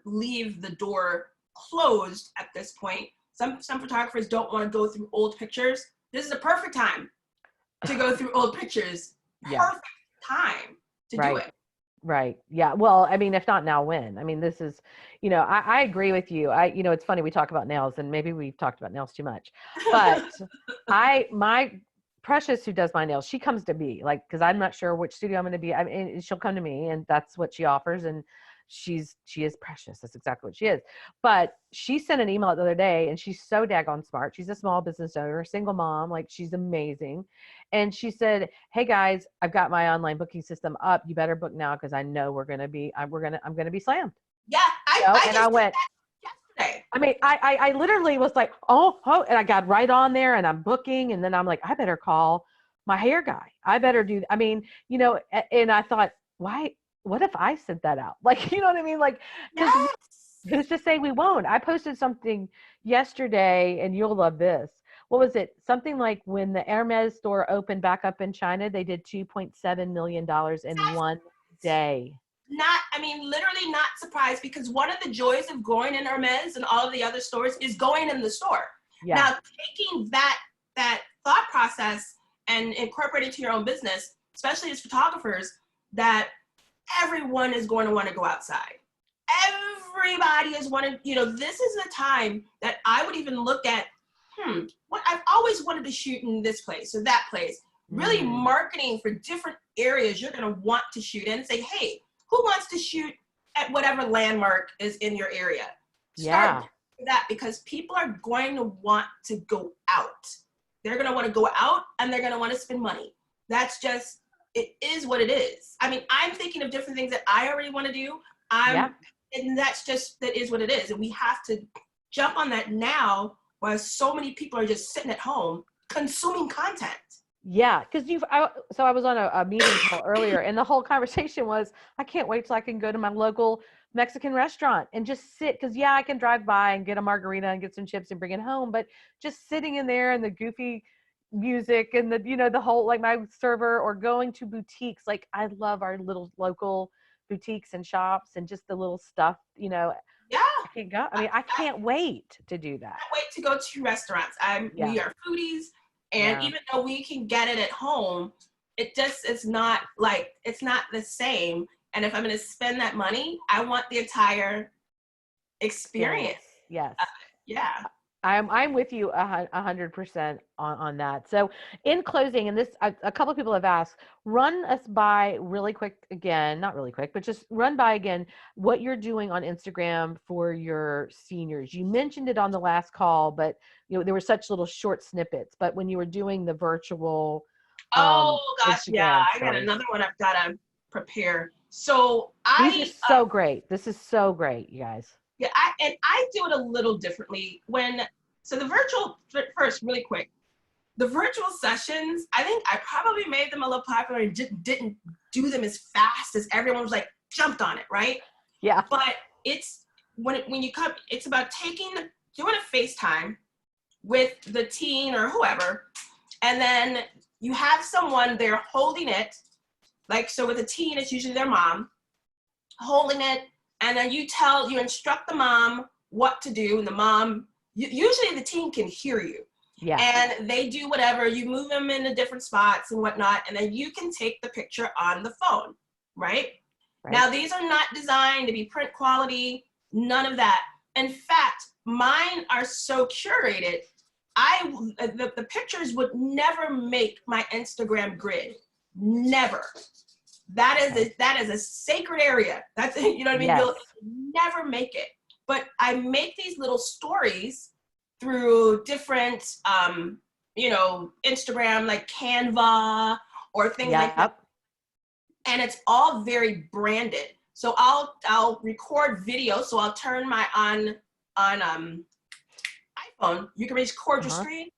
C: leave the door closed at this point. Some photographers don't want to go through old pictures. This is a perfect time to go through old pictures. Perfect time to do it.
B: Right. Yeah. Well, I mean, if not now, when? I mean, this is, I agree with you. It's funny we talk about nails and maybe we've talked about nails too much, but my Precious, who does my nails, she comes to me because I'm not sure which studio I'm going to be. I mean, she'll come to me and that's what she offers. And she is precious. That's exactly what she is. But she sent an email the other day and she's so daggone smart. She's a small business owner, single mom. Like she's amazing. And she said, hey guys, I've got my online booking system up. You better book now. Cause I know I'm going to be slammed.
C: Yeah.
B: I went,
C: yesterday.
B: I mean, I literally was like, oh, and I got right on there and I'm booking. And then I'm like, I better call my hair guy. I better do, and I thought, what if I sent that out? Like, you know what I mean? Like, who's to say we won't? I posted something yesterday and you'll love this. What was it? Something like when the Hermes store opened back up in China, they did $2.7 million in one day.
C: Literally not surprised because one of the joys of going in Hermes and all of the other stores is going in the store. Yeah. Now, taking that thought process and incorporating it to your own business, especially as photographers, that everyone is going to want to go outside. Everybody is wanting, this is the time that I would even look at, what I've always wanted to shoot in this place or that place. Really marketing for different areas you're going to want to shoot in and say, hey, who wants to shoot at whatever landmark is in your area? Start that because people are going to want to go out. They're going to want to go out and they're going to want to spend money. That's just, it is what it is. I mean, I'm thinking of different things that I already want to do. And that is what it is. And we have to jump on that now while so many people are just sitting at home consuming content. Yeah, because so I was on a meeting call earlier and the whole conversation was, I can't wait till I can go to my local Mexican restaurant and just sit. Because I can drive by and get a margarita and get some chips and bring it home. But just sitting in there and the goofy music and the whole, like my server or going to boutiques. Like I love our little local boutiques and shops and just the little stuff, Yeah. I can go. I mean, I can't wait to do that. I can't wait to go to restaurants. We are foodies. And even though we can get it at home, it's not the same. And if I'm going to spend that money, I want the entire experience. Yes. I'm with you 100% on that. So in closing, and this, a couple of people have asked, run us by really quick again, not really quick, but just run by again what you're doing on Instagram for your seniors. You mentioned it on the last call, but there were such little short snippets, but when you were doing the virtual, Instagram I got another one I've got to prepare. So this is so great. This is so great, you guys. Yeah, I do it a little differently so the virtual, first, really quick, the virtual sessions, I think I probably made them a little popular and didn't do them as fast as everyone was like, jumped on it, right? Yeah. But when you come, it's about doing a FaceTime with the teen or whoever, and then you have someone there holding it, like, so with a teen, it's usually their mom holding it, and then you instruct the mom what to do, and the mom, usually the teen can hear you. Yeah. And they do whatever, you move them into different spots and whatnot, and then you can take the picture on the phone, right? Now, these are not designed to be print quality, none of that. In fact, mine are so curated, the pictures would never make my Instagram grid. Never. That is a sacred area. That's, you know what I mean? Yes. You'll never make it. But I make these little stories through different, Instagram, like Canva or things like that. And it's all very branded. So I'll record video. So I'll turn my on iPhone. You can record your screen,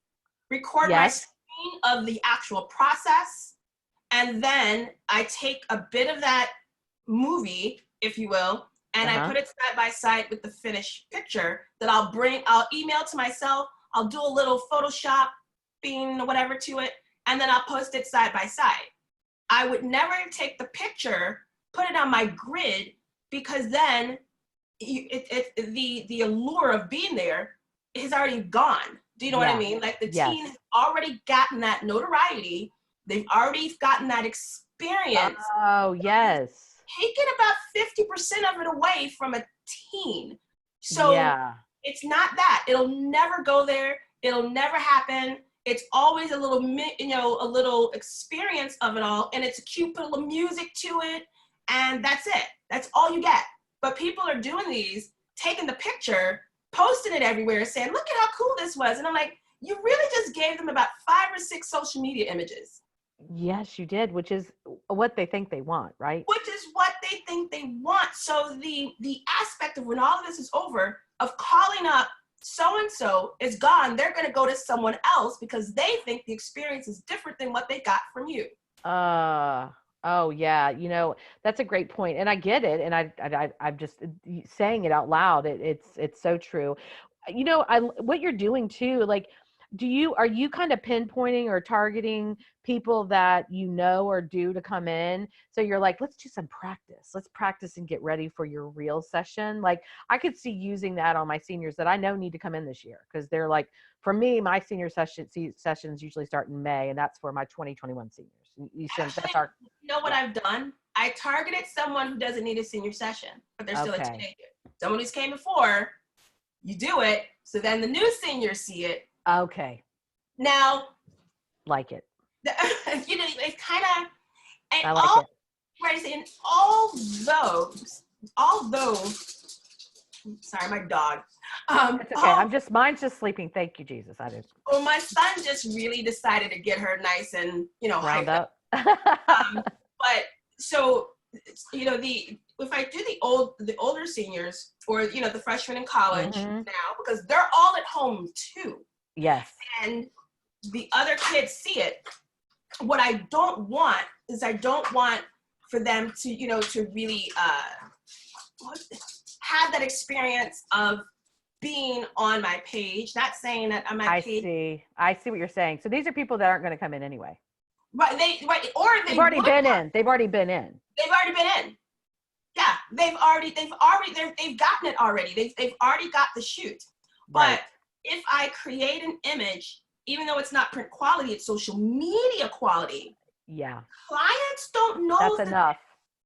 C: record my screen of the actual process, and then I take a bit of that movie, if you will, and I put it side by side with the finished picture that I'll email to myself. I'll do a little Photoshopping or whatever to it, and then I'll post it side by side. I would never take the picture, put it on my grid, because then the allure of being there is already gone. Do you know what I mean? Like the teen has already gotten that notoriety. They've already gotten that experience.
B: Oh, yes.
C: Taking about 50% of it away from a teen. So it's not that. It'll never go there. It'll never happen. It's always a little, a little experience of it all. And it's a cute little music to it. And that's it. That's all you get. But people are doing these, taking the picture, posting it everywhere, saying, look at how cool this was. And I'm like, you really just gave them about 5 or 6 social media images.
B: Yes, you did, which is what they think they want, right?
C: Which is what they think they want. So the aspect of when all of this is over, of calling up so-and-so is gone. They're going to go to someone else because they think the experience is different than what they got from you.
B: Oh yeah. That's a great point. And I get it. And I'm just saying it out loud. It's so true. What you're doing too, like, are you kind of pinpointing or targeting people that are due to come in? So you're like, let's do some practice. Let's practice and get ready for your real session. Like, I could see using that on my seniors that I know need to come in this year. Cause they're like, for me, my senior sessions usually start in May, and that's for my 2021 seniors. That's our.
C: You know what I've done? I targeted someone who doesn't need a senior session, but they're still a teenager. Someone who's came before, you do it. So then the new seniors see it.
B: Okay.
C: Now,
B: like it.
C: It's kind of, and
B: I like it.
C: Right, and although, sorry, my dog.
B: It's okay. Mine's just sleeping. Thank you, Jesus. I did.
C: Well, my son just really decided to get her nice and
B: round up.
C: But so if I do the older seniors or the freshmen in college now, because they're all at home too.
B: Yes.
C: And the other kids see it. What I don't want is for them to, to really have that experience of being on my page. Not saying that on my page.
B: I see what you're saying. So these are people that aren't going to come in anyway.
C: Right. They've
B: already been in. They've already been in. Yeah. They've gotten it already. They've already got the shoot. But if I create an image, even though it's not print quality, it's social media quality. Yeah.
C: Clients don't know
B: that's enough.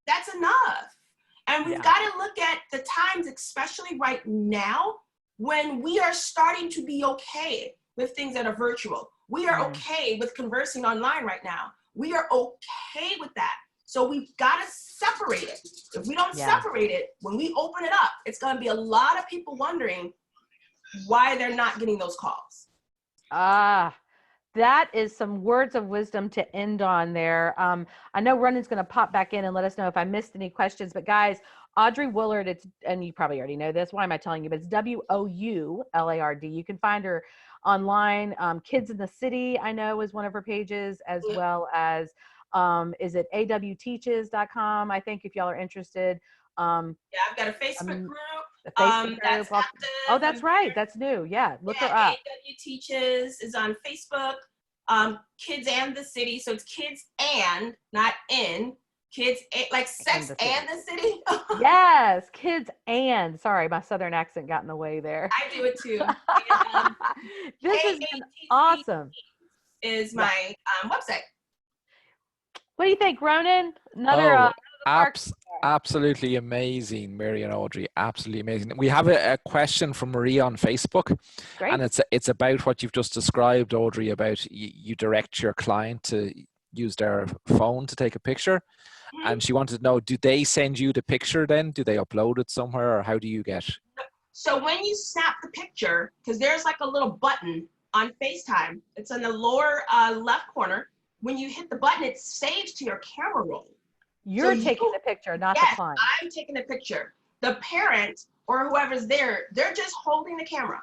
C: That's enough. And we've got to look at the times, especially right now, when we are starting to be okay with things that are virtual. We are okay with conversing online right now. We are okay with that. So we've got to separate it. If we don't separate it, when we open it up, it's going to be a lot of people wondering why they're not getting those calls.
B: That is some words of wisdom to end on there. I know Ronan's going to pop back in and let us know if I missed any questions, but guys, Audrey Woulard, and you probably already know this. Why am I telling you? But it's Woulard. You can find her online. Kids in the City, I know, is one of her pages, as well as, is it awteaches.com? I think if y'all are interested.
C: I've got a Facebook group.
B: The Facebook
C: That's
B: group.
C: active.
B: Oh, that's right. That's new. Yeah, look her up.
C: AW Teaches is on Facebook. Kids and the City. So it's kids and, not in. Kids, like sex and the city.
B: Yes, kids and. Sorry, my southern accent got in the way there.
C: I do it too. And,
B: this has been awesome.
C: Is my website.
B: What do you think, Ronan? Another
A: absolutely amazing, Mary and Audrey. Absolutely amazing. We have a question from Maria on Facebook.
B: Great.
A: And it's about what you've just described, Audrey, about you direct your client to use their phone to take a picture. Mm-hmm. And she wanted to know, do they send you the picture then? Do they upload it somewhere, or how do you get?
C: So when you snap the picture, because there's like a little button on FaceTime, it's in the lower left corner. When you hit the button, it saves to your camera roll.
B: You're taking the picture, not the client.
C: I'm taking the picture. The parent or whoever's there, they're just holding the camera.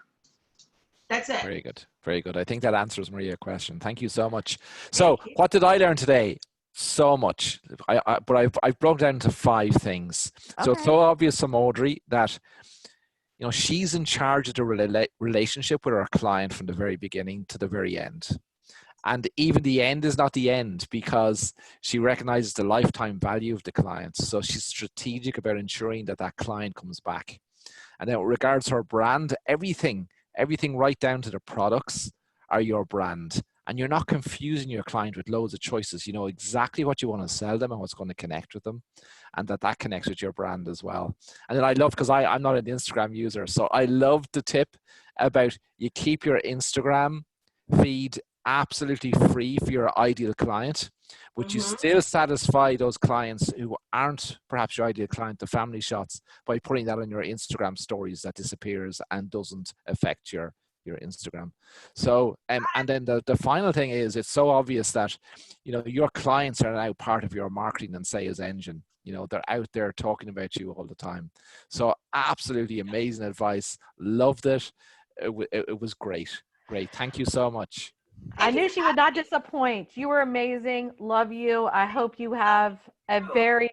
C: That's it.
A: Very good. Very good. I think that answers Maria's question. Thank you so much. So what did I learn today? So much. But I've broken down to 5 things. So it's so obvious from Audrey that, you know, she's in charge of the relationship with her client from the very beginning to the very end. And even the end is not the end, because she recognizes the lifetime value of the client. So she's strategic about ensuring that that client comes back. And then with regards to her brand, everything right down to the products are your brand. And you're not confusing your client with loads of choices. You know exactly what you want to sell them and what's going to connect with them, and that connects with your brand as well. And then I love, because I'm not an Instagram user, so I love the tip about you keep your Instagram feed absolutely free for your ideal client, but you still satisfy those clients who aren't perhaps your ideal client, the family shots, by putting that on your Instagram stories that disappears and doesn't affect your Instagram. So and then the final thing is, it's so obvious that, you know, your clients are now part of your marketing and sales engine. You know, they're out there talking about you all the time. So absolutely amazing advice. Loved it. It was great. Thank you so much.
B: I knew she would not disappoint. You were amazing. Love you. I hope you have a very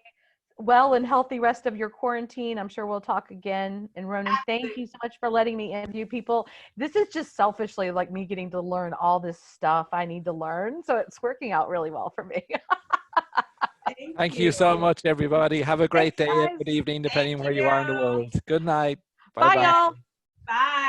B: well and healthy rest of your quarantine. I'm sure we'll talk again. And Ronan, thank you so much for letting me interview people. This is just selfishly like me getting to learn all this stuff I need to learn. So it's working out really well for me.
A: Thank you so much, everybody. Have a great day, good evening, depending where you are in the world. Good night.
B: Bye, y'all.
C: Bye.